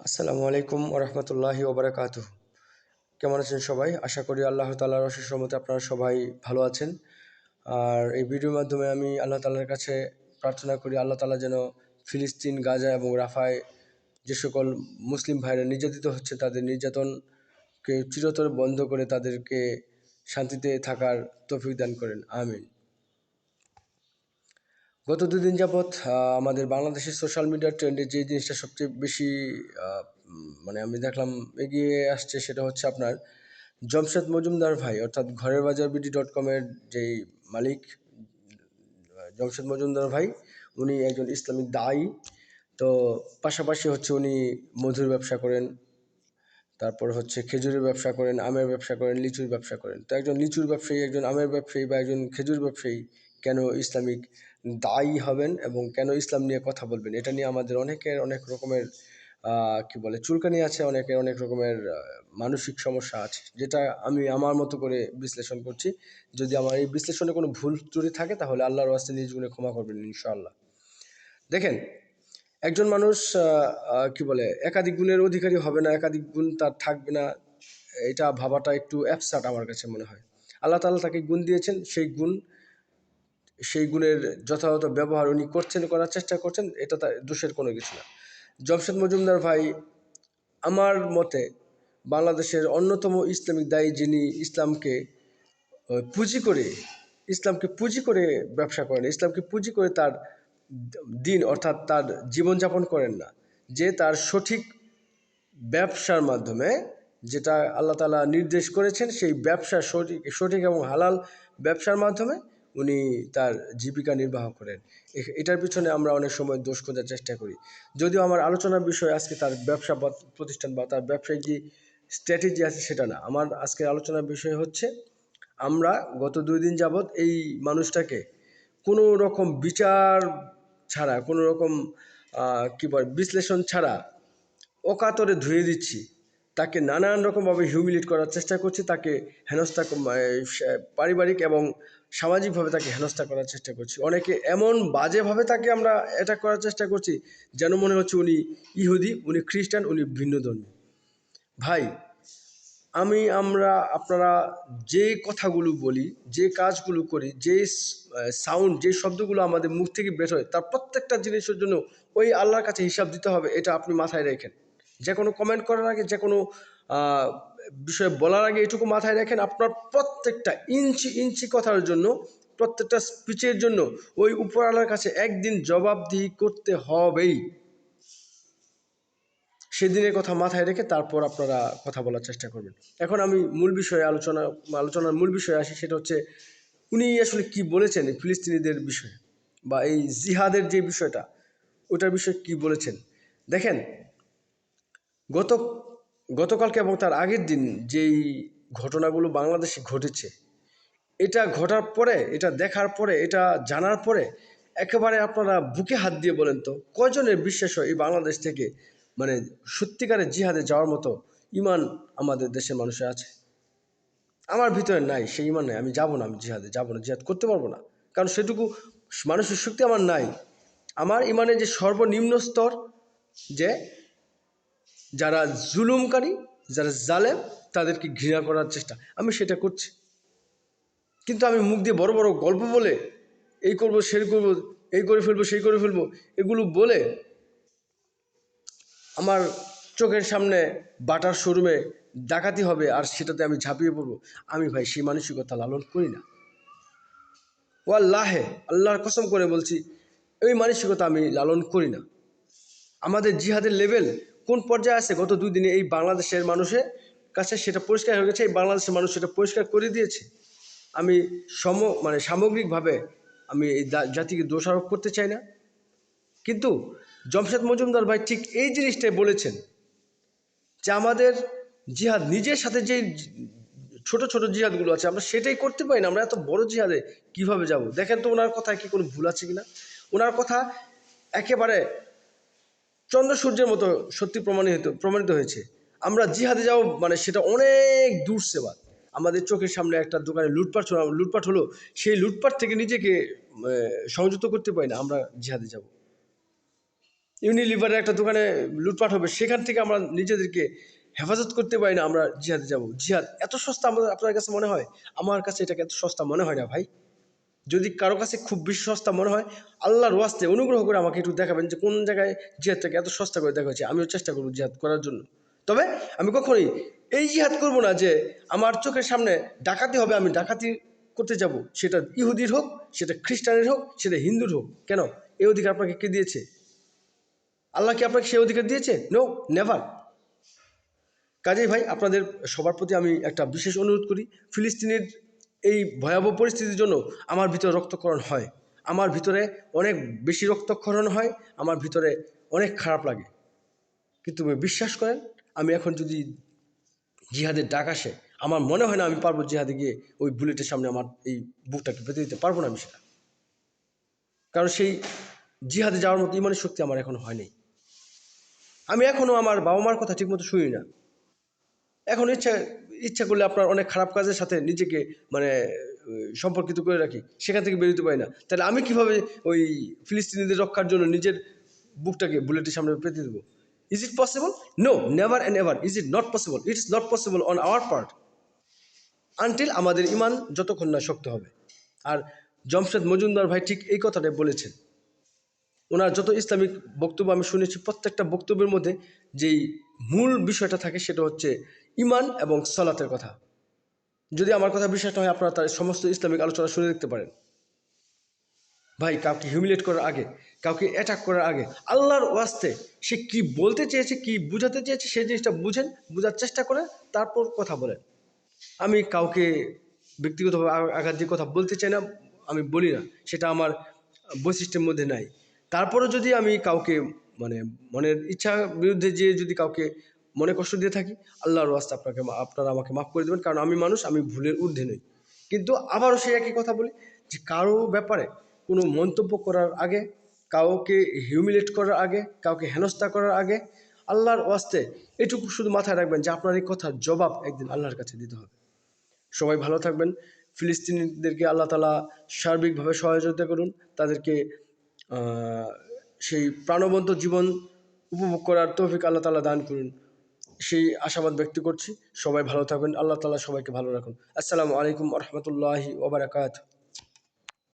আসসালামু আলাইকুম ওরহমতুল্লাহি ওবরাকাতুহ। কেমন আছেন সবাই? আশা করি আল্লাহ তাআলার অশেষ রহমতে আপনারা সবাই ভালো আছেন। আর এই ভিডিওর মাধ্যমে আমি আল্লাহ তাআলার কাছে প্রার্থনা করি আল্লাহ তাআলা যেন ফিলিস্তিন, গাজা এবং রাফায় যে সকল মুসলিম ভাইরা নির্যাতিত হচ্ছে তাদের নির্যাতনকে চিরতরে বন্ধ করে তাদেরকে শান্তিতে থাকার তৌফিক দান করেন, আমিন। গত দুদিন যাবৎ আমাদের বাংলাদেশের সোশ্যাল মিডিয়া ট্রেন্ডে যে জিনিসটা সবচেয়ে বেশি মানে আমি দেখলাম এগিয়ে আসছে, সেটা হচ্ছে আপনার জমশেদ মজুমদার ভাই, অর্থাৎ ঘরের বাজার BD.com-এর যেই মালিক জমশেদ মজুমদার ভাই, উনি একজন ইসলামিক দায়ী। তো পাশাপাশি হচ্ছে উনি মধুর ব্যবসা করেন, তারপর হচ্ছে খেজুরের ব্যবসা করেন, আমের ব্যবসা করেন, লিচুর ব্যবসা করেন। তো একজন লিচুর ব্যবসায়ী, একজন আমের ব্যবসায়ী বা একজন খেজুর ব্যবসায়ী কেন ইসলামিক দায়ী হবেন এবং কেন ইসলাম নিয়ে কথা বলবেন? এটা নিয়ে আমাদের অনেকের অনেক রকমের কি বলে চুলকানি আছে, অনেকের অনেক রকমের মানসিক সমস্যা আছে, যেটা আমি আমার মতো করে বিশ্লেষণ করছি। যদি আমার এই বিশ্লেষণে কোনো ভুল ত্রুটি থাকে তাহলে আল্লাহর ওয়াস্তে নিজ গুণে ক্ষমা করবেন ইনশাআল্লাহ। দেখেন, একজন মানুষ কি বলে একাধিক গুণের অধিকারী হবে না, একাধিক গুণ তার থাকবে না, এটা ভাবাটা একটু অ্যাবসার্ড আমার কাছে মনে হয়। আল্লাহ তাআলা তাকে গুণ দিয়েছেন, সেই গুণের যথাযথ ব্যবহার উনি করার চেষ্টা করছেন, এটা তার দোষের কোনো কিছু না। জমশেদ মজুমদার ভাই আমার মতে বাংলাদেশের অন্যতম ইসলামিক দায়ী, যিনি পুঁজি করে ইসলামকে পুঁজি করে ব্যবসা করেন, ইসলামকে পুঁজি করে তার দিন অর্থাৎ তার জীবনযাপন করেন না, যে তার সঠিক ব্যবসার মাধ্যমে যেটা আল্লাহ তাআলা নির্দেশ করেছেন সেই ব্যবসা সঠিক এবং হালাল ব্যবসার মাধ্যমে উনি তার জীবিকা নির্বাহ করেন। এটার পিছনে আমরা অনেক সময় দোষ খোঁজার চেষ্টা করি, যদিও আমার আলোচনার বিষয় আজকে তার ব্যবসা প্রতিষ্ঠান বা তার ব্যবসায়িক যে স্ট্র্যাটেজি আছে সেটা না। আমার আজকের আলোচনার বিষয় হচ্ছে আমরা গত 2 দিন যাবৎ এই মানুষটাকে কোনো রকম বিচার ছাড়া, কোনো রকম কি বলে বিশ্লেষণ ছাড়া অকাতরে ধুয়ে দিচ্ছি, তাকে নানান রকমভাবে হিউমিলিয়েট করার চেষ্টা করছি, তাকে হেনস্থা পারিবারিক এবং সামাজিকভাবে তাকে হেনস্থা করার চেষ্টা করছি। অনেকে এমন বাজেভাবে তাকে আমরা অ্যাটাক করার চেষ্টা করছি যেন মনে হচ্ছে উনি ইহুদি, উনি খ্রিস্টান, উনি ভিন্নধর্মী। ভাই, আপনারা যে কথাগুলো বলি, যে কাজগুলো করি, যে সাউন্ড, যে শব্দগুলো আমাদের মুখ থেকে বের হয়, তার প্রত্যেকটা জিনিসের জন্য ওই আল্লাহর কাছে হিসাব দিতে হবে, এটা আপনি মাথায় রাখেন। যে কোনো কমেন্ট করার আগে, যে কোনো বিষয়ে বলার আগে এটুকু মাথায় রাখেন, আপনার প্রত্যেকটা ইঞ্চি ইঞ্চি কথার জন্য, প্রত্যেকটা স্পিচের জন্য ওই উপরওয়ালার কাছে একদিন জবাবদিহি করতে হবেই। সেদিনের কথা মাথায় রেখে তারপর আপনারা কথা বলার চেষ্টা করবেন। এখন আমি আলোচনার মূল বিষয়ে আসি, সেটা হচ্ছে উনি আসলে কি বলেছেন এই ফিলিস্তিনিদের বিষয়ে বা এই জিহাদের যে বিষয়টা, ওটার বিষয়ে কি বলেছেন। দেখেন, গত গতকালকে এবং তার আগের দিন যেই ঘটনাগুলো বাংলাদেশে ঘটেছে, এটা ঘটার পরে, এটা দেখার পরে, এটা জানার পরে একেবারে আপনারা বুকে হাত দিয়ে বলেন তো, কয়জনের বিশ্বাস হয় এই বাংলাদেশ থেকে মানে সত্যিকারের জিহাদে যাওয়ার মতো ইমান আমাদের দেশের মানুষের আছে? আমার ভিতরে নাই, সেই ইমান নাই। আমি যাবো না, আমি জিহাদে যাবো না, জিহাদ করতে পারবো না, কারণ সেটুকু মানসিক শক্তি আমার নাই। আমার ইমানের যে সর্বনিম্ন স্তর, যে যারা জুলুমকারী, যারা জালেম, তাদেরকে ঘৃণা করার চেষ্টা, আমি সেটা করছি। কিন্তু আমি মুখ দিয়ে বড় বড় গল্প বলে এই করব, সেই করব, এই করে ফেলবো, সেই করে ফেলবো, এগুলো বলে আমার চোখের সামনে বাটার শোরুমে ডাকাতি হবে আর সেটাতে আমি ঝাঁপিয়ে পড়বো, আমি ভাই সেই মানসিকতা লালন করি না। ওয়াল্লাহে, আল্লাহর কসম করে বলছি, এই মানসিকতা আমি লালন করি না। আমাদের জিহাদের লেভেল কোন পর্যায়ে আছে গত 2 দিনে এই বাংলাদেশের মানুষের কাছে সেটা পরিষ্কার হয়ে গেছে, এই বাংলাদেশের মানুষ সেটা পরিষ্কার করে দিয়েছে। আমি সামগ্রিকভাবে আমি এই জাতিকে দোষারোপ করতে চাই না, কিন্তু জমশেদ মজুমদার ভাই ঠিক এই জিনিসটাই বলেছেন যে আমাদের জিহাদ নিজের সাথে যে ছোট ছোট জিহাদগুলো আছে আমরা সেটাই করতে পারি না, আমরা এত বড় জিহাদে কিভাবে যাব? দেখেন তো ওনার কথায় কি কোনো ভুল আছে কিনা। ওনার কথা একেবারে চন্দ্র সূর্যের মতো সত্যি প্রমাণিত হয়েছে। আমরা জিহাদে যাব মানে সেটা অনেক দূর সেবা। আমাদের চোখের সামনে একটা দোকানে লুটপাট হলো, সেই লুটপাট থেকে নিজেকে সংযুক্ত করতে পারি না, আমরা জিহাদে যাব। ইউনিলিভারের একটা দোকানে লুটপাট হবে, সেখান থেকে আমরা নিজেদেরকে হেফাজত করতে পারি না, আমরা জিহাদে যাব। জিহাদ এত সস্তা আপনার কাছে মনে হয়? আমার কাছে এটাকে এত সস্তা মনে হয় না ভাই। যদি কারো কাছে খুব বেশি সস্তা মনে হয়, আল্লাহর ওয়াস্তে অনুগ্রহ করে আমাকে একটু দেখাবেন যে কোন জায়গায় জিহাদটাকে এত সস্তা করে দেখা হয়েছে। আমিও চেষ্টা করবো জিহাদ করার জন্য। তবে আমি কখনোই এই জিহাদ করব না যে আমার চোখের সামনে ডাকাতি হবে, আমি ডাকাতি করতে যাব, সেটা ইহুদির হোক, সেটা খ্রিস্টানের হোক, সেটা হিন্দুর হোক। কেন? এই অধিকার আপনাকে কে দিয়েছে? আল্লাহ কি আপনাকে সেই অধিকার দিয়েছে? No, never. কাজেই ভাই, আপনাদের সবার প্রতি আমি একটা বিশেষ অনুরোধ করি, ফিলিস্তিনের এই ভয়াবহ পরিস্থিতির জন্য আমার ভিতরে রক্তক্ষরণ হয়, আমার ভিতরে অনেক বেশি রক্তক্ষরণ হয়, আমার ভিতরে অনেক খারাপ লাগে। কিন্তু বিশ্বাস করেন, আমি এখন যদি জিহাদের ডাক আসে, আমার মনে হয় না আমি পারবো জিহাদে গিয়ে ওই বুলেটের সামনে আমার এই বুকটাকে পেতে দিতে পারবো না আমি সেটা। কারণ সেই জিহাদে যাওয়ার মতো ইমানের শক্তি আমার এখনো হয়নি। আমি এখনও আমার বাবা মার কথা ঠিকমতো শুনি না। এখন ইচ্ছা করলে আপনার অনেক খারাপ কাজের সাথে নিজেকে মানে সম্পর্কিত করে রাখি, সেখান থেকে বেরোতে পারি না। তাহলে আমি কিভাবে ওই ফিলিস্তিনিদের রক্ষার জন্য নিজের বুকটাকে বুলেটের সামনে পেতে দেবো? Is it possible? No, never and ever is it not possible. It's not possible on our part, until আমাদের ইমান যতক্ষণ না শক্ত হবে। আর জমশেদ মজুমদার ভাই ঠিক এই কথাটাই বলেছেন। ওনার যত ইসলামিক বক্তব্য আমি শুনেছি, প্রত্যেকটা বক্তব্যের মধ্যে যেই মূল বিষয়টা থাকে সেটা হচ্ছে ইমান এবং সালাতের কথা। যদি আমার কথা বিশ্বাস না হয়, আপনারা তার সমস্ত ইসলামিক আলোচনা শুনে দেখতে পারেন। ভাই, কাউকে হিউমিলেট করার আগে, কাউকে অ্যাটাক করার আগে, আল্লাহর ওয়াস্তে সে কি বলতে চেয়েছে, কি বুঝাতে চেয়েছে, সেই জিনিসটা বুঝেন, বোঝার চেষ্টা করেন, তারপর কথা বলেন। আমি কাউকে ব্যক্তিগতভাবে আঘাত দিয়ে কথা বলতে চাই না, আমি বলি না, সেটা আমার বৈশিষ্ট্যের মধ্যে নাই। তারপরে যদি আমি কাউকে মানে মনের ইচ্ছা বিরুদ্ধে যেয়ে যদি কাউকে মনে কষ্ট দিয়ে থাকি, আল্লাহর ওয়াস্তে আপনারা আমাকে মাফ করে দেবেন, কারণ আমি মানুষ, আমি ভুলের ঊর্ধ্বে নই। কিন্তু আবারও সেই একই কথা বলি যে কারো ব্যাপারে কোনো মন্তব্য করার আগে, কাউকে হিউমিলেট করার আগে, কাউকে হেনস্থা করার আগে, আল্লাহর ওয়াস্তে এটুকু শুধু মাথায় রাখবেন যে আপনার এই কথার জবাব একদিন আল্লাহর কাছে দিতে হবে। সবাই ভালো থাকবেন। ফিলিস্তিনিদেরকে আল্লাহ তাআলা সার্বিকভাবে সহযোগিতা করুন, তাদেরকে সেই প্রাণবন্ত জীবন উপভোগ করার তৌফিক আল্লাহ তাআলা দান করুন, সেই আশাবাদ ব্যক্ত করছি। সবাই ভালো থাকবেন, আল্লাহ তাআলা সবাইকে ভালো রাখুন। আসসালামু আলাইকুম ওয়া রাহমাতুল্লাহি ওয়া বারাকাতুহু।